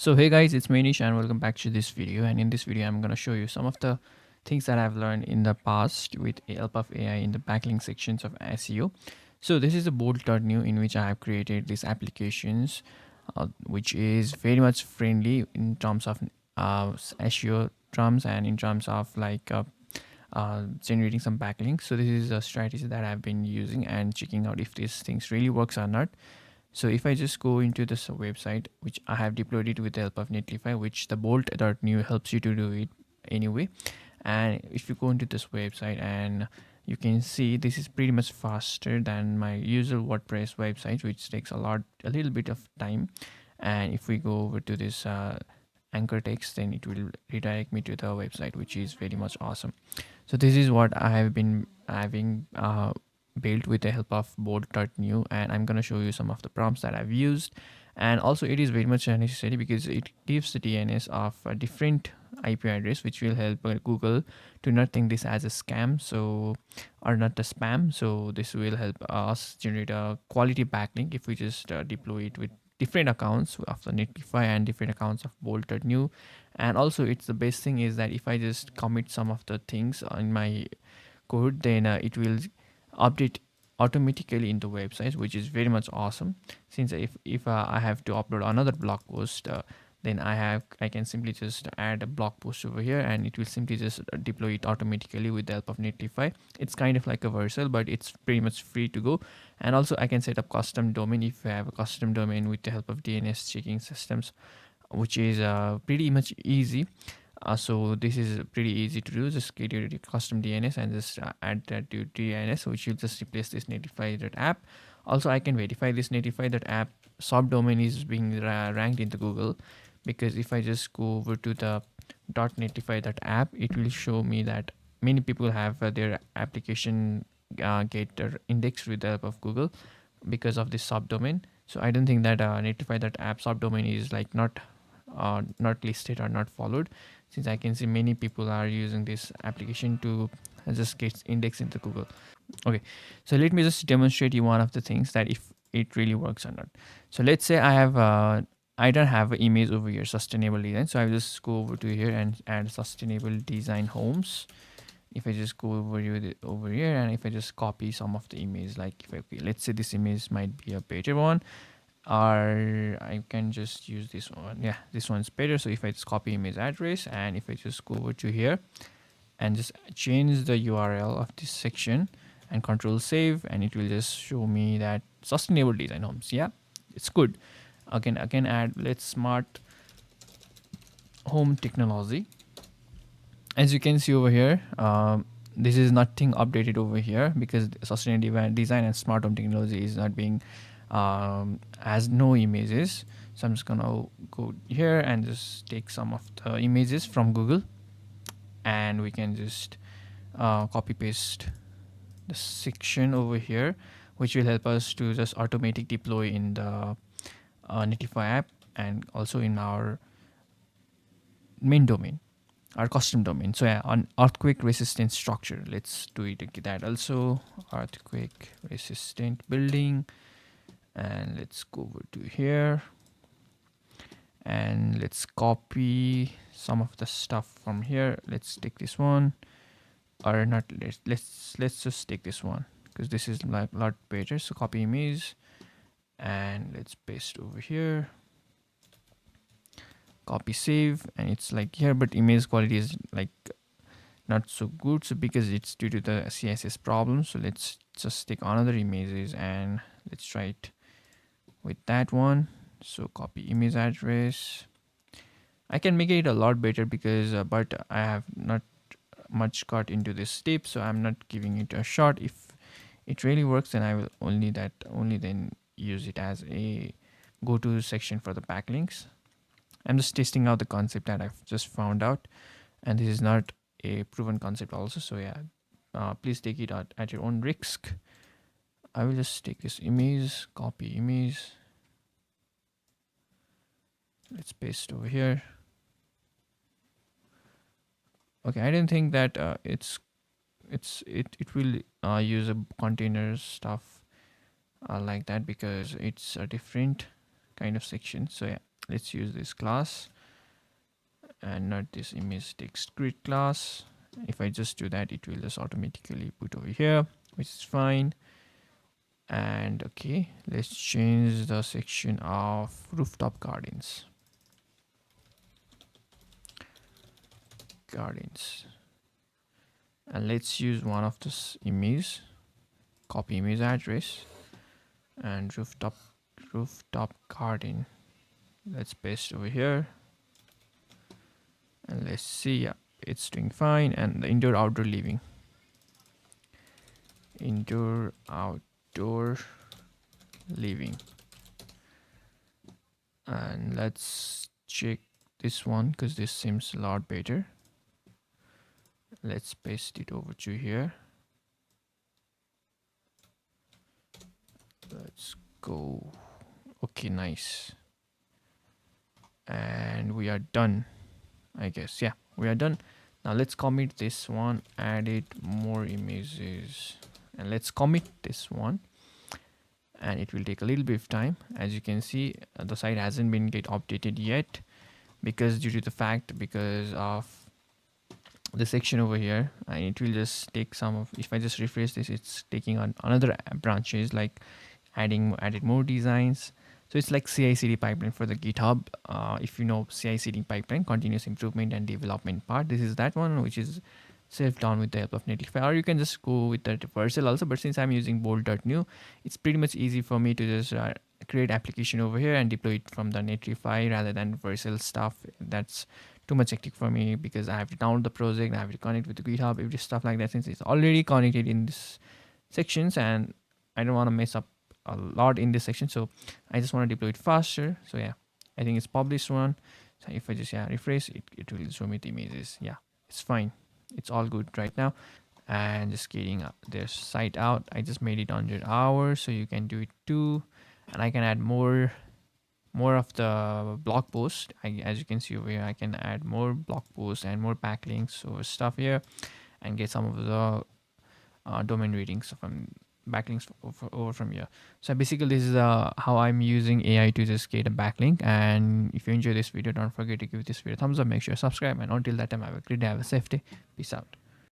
So hey guys, it's Manish and welcome back to this video. And in this video, I'm going to show you some of the things that I've learned in the past with the help of AI in the backlink sections of SEO. So this is a bold.new in which I have created these applications, which is very much friendly in terms of SEO terms and in terms of generating some backlinks. So this is a strategy that I've been using and checking out if these things really works or not. So if I just go into this website, which I have deployed it with the help of Netlify, which the bolt.new helps you to do it anyway. And if you go into this website and you can see this is pretty much faster than my usual WordPress website, which takes a little bit of time. And if we go over to this anchor text, then it will redirect me to the website, which is very much awesome. So this is what I have been having built with the help of board.new, and I'm going to show you some of the prompts that I've used. And also it is very much necessary because it gives the DNS of a different IP address, which will help Google to not think this as a scam, so or not a spam. So this will help us generate a quality backlink if we just deploy it with different accounts of the Netlify and different accounts of bolt.new. And also it's the best thing is that if I just commit some of the things in my code, then it will update automatically in the website, which is very much awesome. Since if I have to upload another blog post, then I can simply just add a blog post over here and it will simply just deploy it automatically with the help of Netlify. It's kind of like a Vercel, but it's pretty much free to go. And also I can set up custom domain if I have a custom domain with the help of DNS checking systems, which is pretty much easy. So this is pretty easy to do. Just create your custom DNS and just add that to DNS, which will just replace this Netlify.app. Also, I can verify this Netlify.app subdomain is being ranked into Google, because if I just go over to the .netlify.app, it will show me that many people have their application get indexed with the help of Google because of this subdomain. So I don't think that Netlify.app subdomain is like not listed or not followed, since I can see many people are using this application to just get indexed into Google. Okay, so let me just demonstrate you one of the things that if it really works or not. So let's say I don't have an image over here, sustainable design. So I will just go over to here and add sustainable design homes. If I just go over here and if I just copy some of the image, like if okay, let's say this image might be a better one, or I can just use this one. Yeah, this one's better. So if I just copy image address and if I just go over to here and just change the URL of this section and control save, and it will just show me that sustainable design homes. Yeah, it's good. Again, I can add let's smart home technology. As you can see over here, this is nothing updated over here because sustainable design and smart home technology is not being has no images. So I'm just gonna go here and just take some of the images from Google, and we can just copy paste the section over here, which will help us to just automatic deploy in the Netlify app and also in our main domain, our custom domain. So yeah, on earthquake resistant structure, let's do it that also. Earthquake resistant building, and let's go over to here and let's copy some of the stuff from here. Let's take this one, or not, let's just take this one because this is like a lot better. So copy image and let's paste over here, copy save, and it's like here, but image quality is like not so good, so because it's due to the CSS problem. So let's just take another images and let's try it with that one. So copy image address. I can make it a lot better because but I have not much got into this step, so I'm not giving it a shot. If it really works, then I will only then use it as a go-to section for the backlinks. I'm just testing out the concept that I've just found out, and this is not a proven concept also. So yeah, please take it at your own risk. I will just take this image, copy image. Let's paste over here. Okay, I didn't think that it will use a container stuff like that because it's a different kind of section. So yeah, let's use this class and not this image text grid class. If I just do that, it will just automatically put over here, which is fine. And okay, let's change the section of rooftop gardens. And let's use one of this image, copy image address, and rooftop garden. Let's paste over here, and let's see. Yeah, it's doing fine. And the indoor outdoor living, indoor outdoor living. And let's check this one because this seems a lot better. Let's paste it over to here. Let's go. Okay, nice. And we are done, I guess. Yeah, we are done. Now let's commit this one, added more images, and let's commit this one. And it will take a little bit of time. As you can see, the site hasn't been get updated yet because due to the fact because of the section over here, and it will just take some of, if I just refresh this, it's taking on another branches like added more designs. So it's like CI/CD pipeline for the GitHub. If you know CI/CD pipeline, continuous improvement and development part, this is that one which is self-done with the help of Netlify, or you can just go with the Vercel also. But since I'm using bold.new, it's pretty much easy for me to just create application over here and deploy it from the Netlify rather than Vercel stuff. That's too much hectic for me because I have to download the project, I have to connect with the GitHub, every stuff like that, since it's already connected in this sections, and I don't want to mess up a lot in this section, so I just want to deploy it faster. So yeah, I think it's published one. So if I just refresh it, it will show me the images. Yeah, it's fine, it's all good right now. And just getting their site out, I just made it 100 hours, so you can do it too. And I can add more of the blog post. As you can see over here, I can add more blog posts and more backlinks or stuff here, and get some of the domain ratings from backlinks over from here. So basically this is how I'm using AI to just get a backlink. And if you enjoy this video, don't forget to give this video a thumbs up, make sure you subscribe, and until that time, have a great day, have a safe day, peace out.